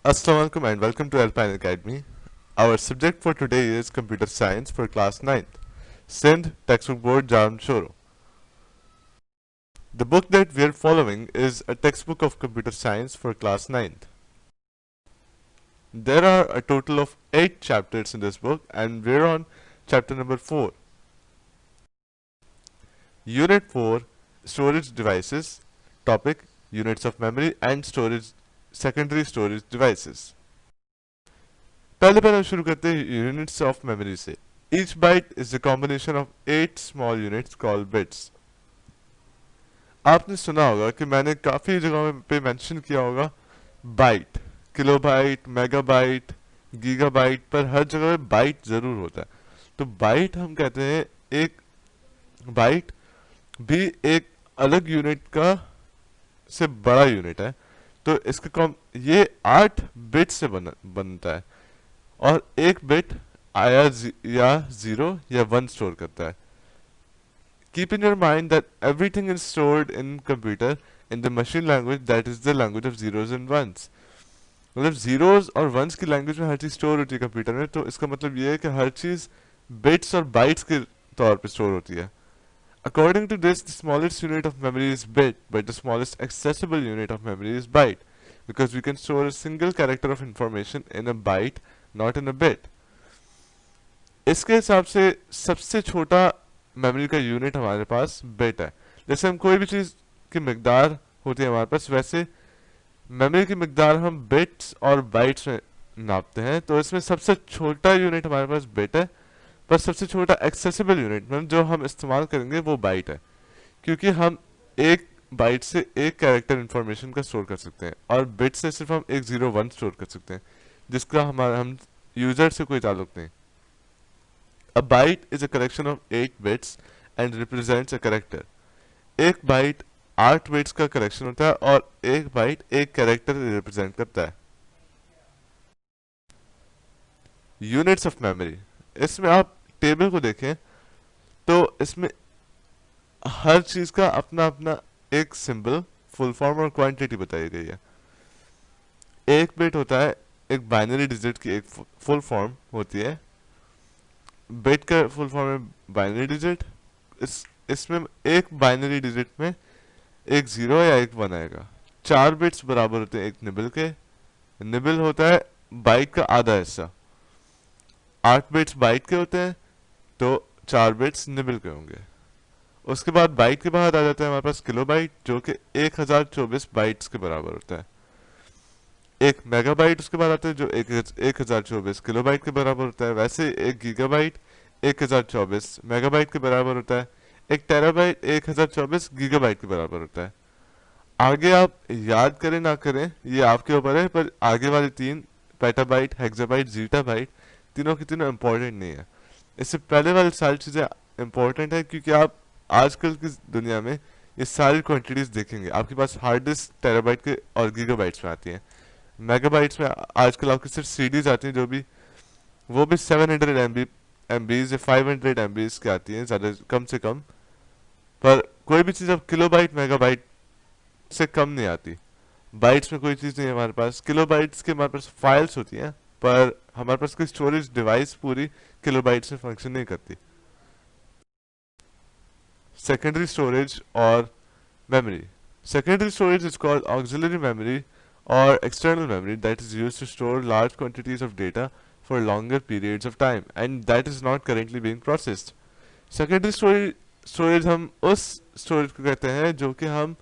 Assalamu alaikum and welcome to Alpine Academy. Our subject for today is Computer Science for Class 9th. Sindh Textbook Board Jamshoro. The book that we are following is a textbook of Computer Science for Class 9th. There are a total of 8 chapters in this book and we're on chapter number 4. Unit 4 Storage Devices. Topic Units of Memory and Storage Secondary Storage Devices. पहले हम शुरू करते हैं units of memory से. Each byte is a combination of 8 small units called bits. आपने सुना होगा कि मैंने काफ़ी जगहों पे मेंशन किया होगा बाइट, किलोबाइट, मेगाबाइट, गीगाबाइट, पर हर जगह पे बाइट ज़रूर होता है. तो बाइट हम कहते हैं एक बाइट भी एक अलग यूनिट का से बड़ा यूनिट है. तो इसका ये 8 बिट से बनता है और एक बिट या 0 या 1 स्टोर करता है. Keep in your mind that everything is stored in computer in the machine language, that is the language of zeros and ones. मतलब zeros और ones की लैंग्वेज में हर चीज स्टोर होती है कंप्यूटर में. तो इसका मतलब ये है कि हर चीज बिट्स और बाइट्स के तौर पे स्टोर होती है. According to this, the smallest unit of memory is bit, but the smallest accessible unit of memory is byte, because we can store a single character of information in a byte, not in a bit. इसके हिसाब से सबसे छोटा memory का unit हमारे पास bit है. जैसे हम कोई भी चीज़ की मिकदार होती है हमारे पास, वैसे मेमोरी की मिकदार हम बिट्स और बाइट्स में नापते हैं. तो इसमें सबसे छोटा यूनिट हमारे पास बिट है, पर सबसे छोटा एक्सेसिबल यूनिट मतलब जो हम इस्तेमाल करेंगे वो बाइट है, क्योंकि हम एक बाइट से एक कैरेक्टर इंफॉर्मेशन का स्टोर कर सकते हैं और बिट से सिर्फ हम 101 स्टोर कर सकते हैं, जिसका हम यूजर से कोई ताल्लुक नहीं. A byte is a collection of 8 bits and represents a character. एक बाइट 8 बिट्स का कलेक्शन होता है और एक बाइट एक कैरेक्टर रिप्रेजेंट करता है. Units of memory. इसमें आप टेबल को देखें तो इसमें हर चीज का अपना अपना एक सिंबल, फुल फॉर्म और क्वांटिटी बताई गई है. एक बिट होता है एक बाइनरी डिजिट की एक फुल फॉर्म होती है. बिट का फुल फॉर्म है बाइनरी डिजिट. इसमें एक बाइनरी डिजिट में एक 0 या एक 1 आएगा. 4 बिट्स बराबर होते हैं एक निबल के. निबल होता है बाइट का आधा हिस्सा. 8 बिट्स बाइट के होते हैं तो 4 बिट्स निबल के होंगे. उसके बाद बाइट के बाद आ जाता है हमारे पास किलोबाइट, जो कि 1024 बाइट्स के बराबर होता है. एक मेगाबाइट उसके बाद आता है जो 1024 किलोबाइट के बराबर होता है. वैसे एक गीगाबाइट 1024 मेगाबाइट के बराबर होता है. एक टेराबाइट 1024 गीगाबाइट के बराबर होता है. आगे आप याद करें ना करें ये आपके ऊपर है, पर आगे वाले 3 पेटाबाइट, हेक्साबाइट, जीटाबाइट तीनों की तीनों इंपॉर्टेंट नहीं है. इससे पहले वाली सारी चीज़ें इंपॉर्टेंट है क्योंकि आप आजकल की दुनिया में ये सारी क्वांटिटीज देखेंगे. आपके पास हार्ड डिस्क टेराबाइट के और गीगाबाइट्स में आती हैं. मेगाबाइट्स में आजकल आपकी सिर्फ सीडीज आती हैं, जो भी वो भी 700 MB या 500 MB की आती हैं, ज़्यादा कम से कम. पर कोई भी चीज़ अब किलोबाइट मेगाबाइट से कम नहीं आती. बाइट्स में कोई चीज़ नहीं है हमारे पास. किलोबाइट्स के हमारे पास फाइल्स होती हैं, पर हमारे पास कोई स्टोरेज डिवाइस पूरी किलोबाइट्स में फंक्शन नहीं करती. सेकेंडरी स्टोरेज और memory. Secondary storage is called auxiliary memory or external memory that is used to store large quantities of data for longer periods of time and that is not currently being processed. Secondary storage हम उस storage को कहते हैं जो कि हम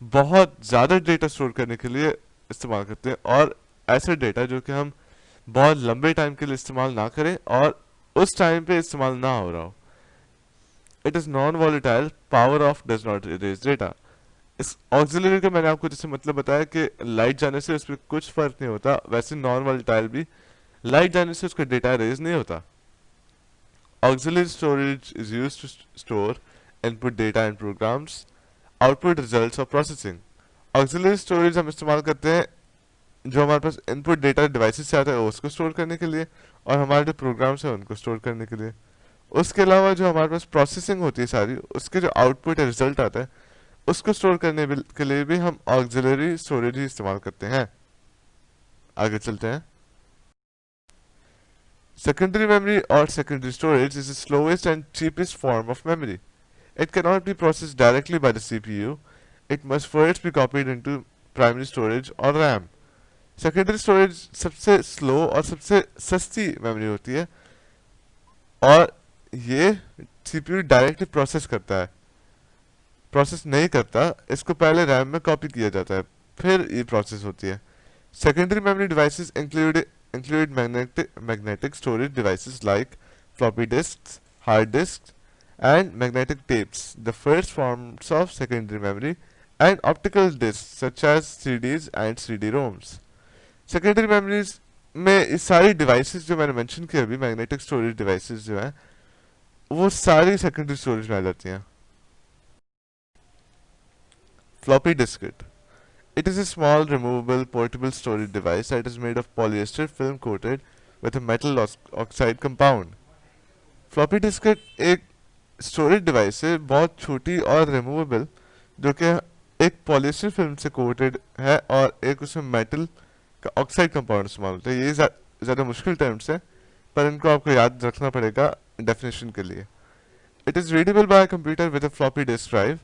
बहुत ज़्यादा डेटा स्टोर करने के लिए इस्तेमाल करते हैं, और ऐसे डेटा जो कि हम बहुत लंबे टाइम के लिए इस्तेमाल ना करें और उस टाइम पे इस्तेमाल ना हो रहा हो. It is non-volatile, power off does not erase data. इस ऑक्सिलरी का मैंने आपको जैसे मतलब बताया कि लाइट जाने से उस पर कुछ फर्क नहीं होता, वैसे नॉन वोलेटाइल भी लाइट जाने से उसका डेटा इरेज नहीं होता. Auxiliary storage is used to store input data in programs, output results of processing. Auxiliary storage हम इस्तेमाल करते हैं जो हमारे पास इनपुट डेटा डिवाइसेस से आता है उसको स्टोर करने के लिए, और हमारे जो प्रोग्राम्स हैं उनको स्टोर करने के लिए. उसके अलावा जो हमारे पास प्रोसेसिंग होती है सारी, उसके जो आउटपुट है रिजल्ट आता है उसको स्टोर करने के लिए भी हम ऑक्सिलरी स्टोरेज ही इस्तेमाल करते हैं. आगे चलते हैं। Secondary memory or secondary storage is the slowest and cheapest form of memory. It cannot be processed directly by the CPU. It must first be copied into primary storage or RAM. Secondary storage सबसे slow और सबसे सस्ती memory होती है और ये CPU directly process करता है, प्रोसेस नहीं करता, इसको पहले रैम में कॉपी किया जाता है फिर ये प्रोसेस होती है। Secondary memory devices include magnetic storage devices like floppy disks, hard disks, and magnetic tapes, the first forms of secondary memory, and optical disks such as CDs and CD-ROMs. Secondary memories में इस सारी devices जो मैंने mention किया अभी, magnetic storage devices जो हैं वो सारी सेकेंडरी स्टोरेज में आ जाती हैं। Floppy Diskit, it is a small removable portable storage device that is made of polyester film coated with a metal oxide compound. Floppy Diskit एक स्टोरेज डिवाइस है बहुत छोटी और रिमूवेबल, जो कि एक पॉलिएस्टर फिल्म से कोटेड है और एक उसमें मेटल का ऑक्साइड कंपाउंड इस्तेमाल होता है। ये ज़्यादा मुश्किल टर्म्स है पर इनको आपको याद रखना पड़ेगा डेफिनेशन के लिए। It is readable bye computer with a floppy disk drive.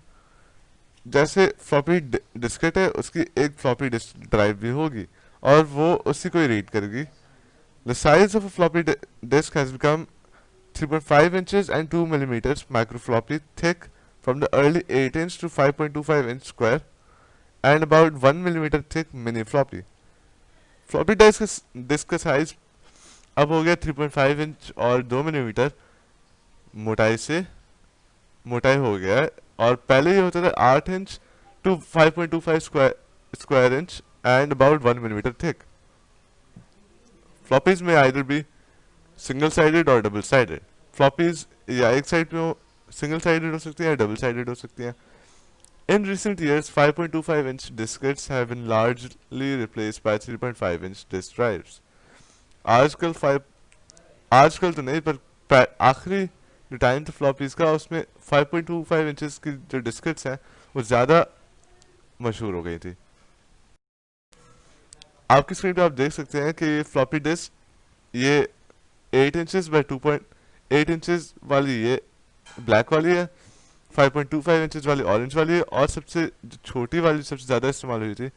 जैसे फ्लॉपी डिस्केट है उसकी एक फ्लॉपी डिस्क ड्राइव भी होगी और वो उसी को ही रीड करेगी। The size of a floppy disk has become 3.5 inches and 2 millimeters microfloppy thick from the early 8 inch to 5.25 inch square and about 1 millimeter thick mini floppy. Floppy disk का size अब हो गया 3.5 इंच और 2 millimetre मोटाई हो गया है और पहले ये होता था 8 inch to 5.25 square inch and about 1 millimetre thick. Floppies में आइदर भी सिंगल साइडेड और डबल साइडेड। फ्लॉपीज या एक साइड में सिंगल साइडेड हो सकती है या डबल साइडेड हो सकती है। In recent years, 5.25 inch diskettes have been largely replaced by 3.5 inch disk drives. आजकल तो नहीं पर आखिरी जो टाइम था फ्लॉपीज का उसमें 5.25 इंचेस की जो डिस्केट्स हैं वो ज़्यादा मशहूर हो गई थी। आपकी स्क्रीन पे आप देख सकते हैं कि फ्लॉपी डिस्क ये 8 इंचेस बाय 2.8 इंचेस वाली ये ब्लैक वाली है, 5.25 इंचेस वाली ऑरेंज वाली है और सबसे जो छोटी वाली सबसे ज़्यादा इस्तेमाल हुई थी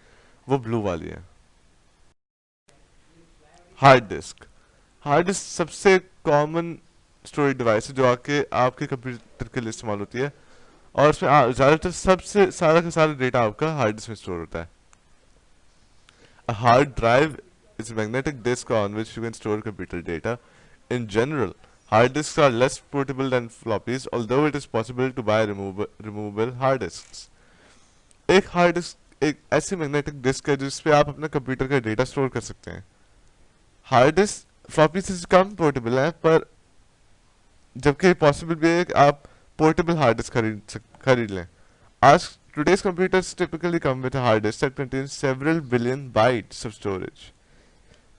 वो ब्लू वाली है। हार्ड डिस्क सबसे कॉमन स्टोरेज डिवाइस है जो आपके कंप्यूटर के लिए इस्तेमाल होती है और उसमें ज़्यादातर सबसे सारा का सारा डेटा आपका हार्ड डिस्क में स्टोर होता है। A hard drive is a magnetic disk on which you can store computer data. In general, hard disks are less portable than floppies, although it is possible to buy removable hard disks. एक hard disk एक ऐसी magnetic disk है जिसपे आप अपने computer का data store कर सकते हैं। हार्ड डिस्क फ्लॉपी से कम पोर्टेबल है पर जबकि पॉसिबल भी है कि आप पोर्टेबल हार्ड डिस्क खरीद लें। आज today's computers typically come with a hard disk that contains several billion bytes of storage.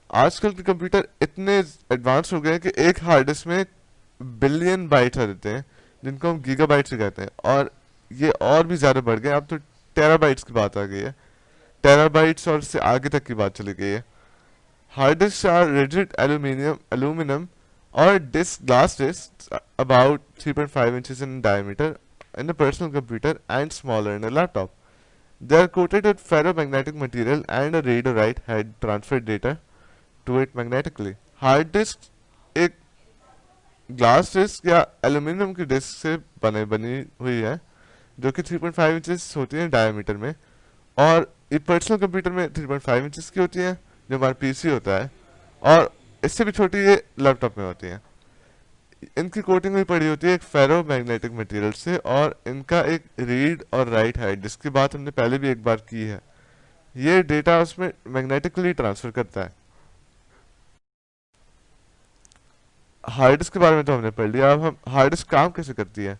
आजकल के कंप्यूटर इतने एडवांस हो गए हैं कि एक हार्ड डिस्क में बिलियन बाइट्स आ जाते हैं जिनको हम गीगाबाइट्स से कहते हैं और ये और भी ज़्यादा बढ़ गए। अब तो टेराबाइट्स की बात आ गई है, टेराबाइट्स और इससे आगे तक की बात चली गई है। Hard disk are rigid aluminium और glass disks about 3.5 inches in diameter in a personal computer and smaller in a laptop. They are coated with ferromagnetic material and a read or write head transfer data to it magnetically. Hard disk एक glass disc या aluminium की disc से बनी हुई है जो कि 3.5 inches होती है डायमीटर में और ये पर्सनल कंप्यूटर में 3.5 इंचेस की होती है जो हमारा पीसी होता है और इससे भी छोटी ये लैपटॉप में होती है। इनकी कोटिंग हुई पड़ी होती है एक फेरो मैग्नेटिक मटेरियल से और इनका एक रीड और राइट है जिसकी बात हमने पहले भी एक बार की है। ये डेटा उसमें मैग्नेटिकली ट्रांसफर करता है। हार्ड डिस्क के बारे में तो हमने पढ़ लिया, अब हम हार्ड डिस्क काम कैसे करती है।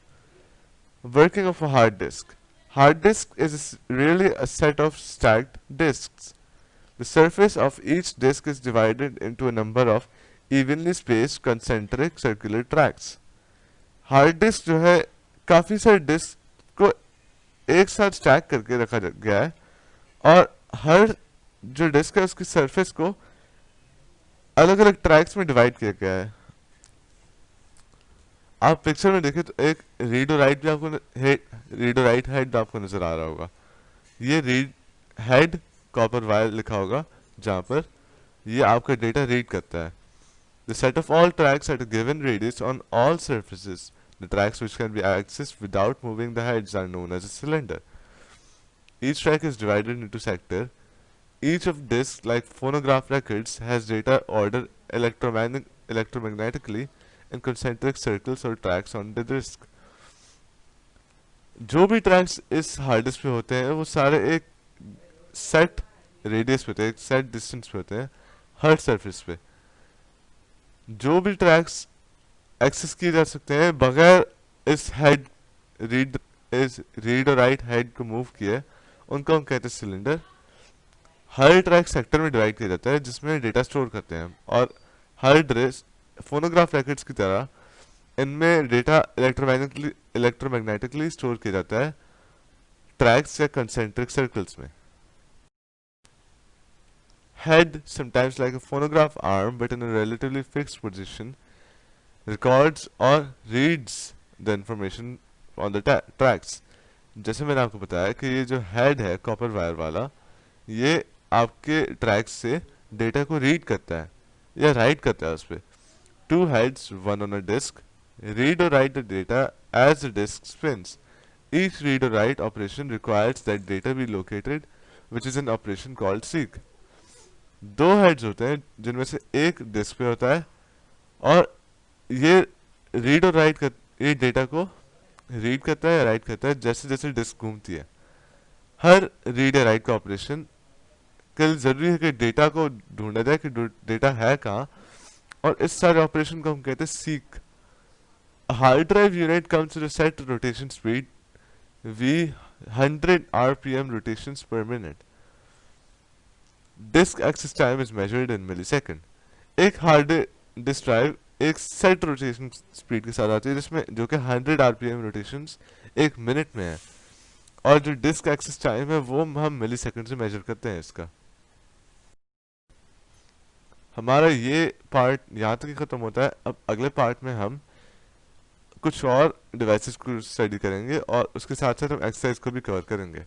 Working of a hard disk. Hard disk is really a set of stacked disks. The surface of each disk is divided into a number of evenly spaced concentric circular tracts. Hard disk जो है काफ़ी सारे disc को एक साथ stack करके रखा गया है और हर जो डिस्क है उसकी सरफेस को अलग अलग ट्रैक्स में डिवाइड किया गया है। आप पिक्चर में देखें तो एक रीड और राइट भी आपको रीड और राइट हेड भी आपको नजर आ रहा होगा। ये रीड हेड कॉपर वायर लिखा होगा जहां पर ये आपका डेटा रीड करता है। The set of all tracks at a given radius on all surfaces. The tracks which can be accessed without moving the heads are known as a cylinder. Each track is divided into sector. Each of discs, like phonograph records, has data ordered electromagnetically in concentric circles or tracks on the disc. जो भी tracks इस hard disk पे होते हैं वो सारे एक set radius पे होते हैं, एक सेट डिस्टेंस पे होते हैं हर सरफेस पे। जो भी ट्रैक्स एक्सेस किए जा सकते हैं बगैर इस हेड रीड इस रीड और राइट हेड को मूव किए उनको हम कहते हैं सिलेंडर। हर ट्रैक सेक्टर में डिवाइड किया जाता है जिसमें डेटा स्टोर करते हैं और हर डिस्क फोनोग्राफ रिकॉर्ड्स की तरह इनमें डेटा इलेक्ट्रोमैग्नेटिकली स्टोर किया जाता है ट्रैक्स या कंसेंट्रिक सर्कल्स में। Head, sometimes like a phonograph arm but in a relatively fixed position, records or reads the information on the tracks. जैसे मैंने आपको बताया कि ये जो हेड है कॉपर वायर वाला ये आपके ट्रैक्स से डेटा को रीड करता है या राइट करता है उस पर। Two heads one on a disk read or write the data as the disk spins. Each read or write operation requires that data be located, which is an operation called seek. दो heads होते हैं जिनमें से एक disc पे होता है और ये रीड और राइट कर ये डेटा को रीड करता है या राइट करता है जैसे जैसे डिस्क घूमती है। हर रीड या राइट का ऑपरेशन के लिए जरूरी है कि डेटा को ढूंढा जाए कि डेटा है कहाँ, और इस सारे ऑपरेशन को हम कहते हैं seek. Hard drive unit comes with a set rotation speed v 100 rpm rotations per minute. Disk access time is measured in millisecond. एक हार्ड डिस्क ड्राइव एक सेट रोटेशन स्पीड के साथ आती है जिसमें जो कि 100 आरपीएम रोटेशंस एक मिनट में है और जो डिस्क एक्सेस टाइम है वो हम मिली सेकेंड से मेजर करते हैं इसका। हमारा ये पार्ट यहाँ तक ही खत्म होता है। अब अगले पार्ट में हम कुछ और डिवाइसेस को स्टडी करेंगे और उसके साथ साथ हम एक्सरसाइज को भी कवर करेंगे।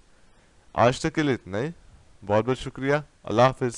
आज तक के लिए इतना ही। बहुत बहुत शुक्रिया। अल्लाह हाफिज।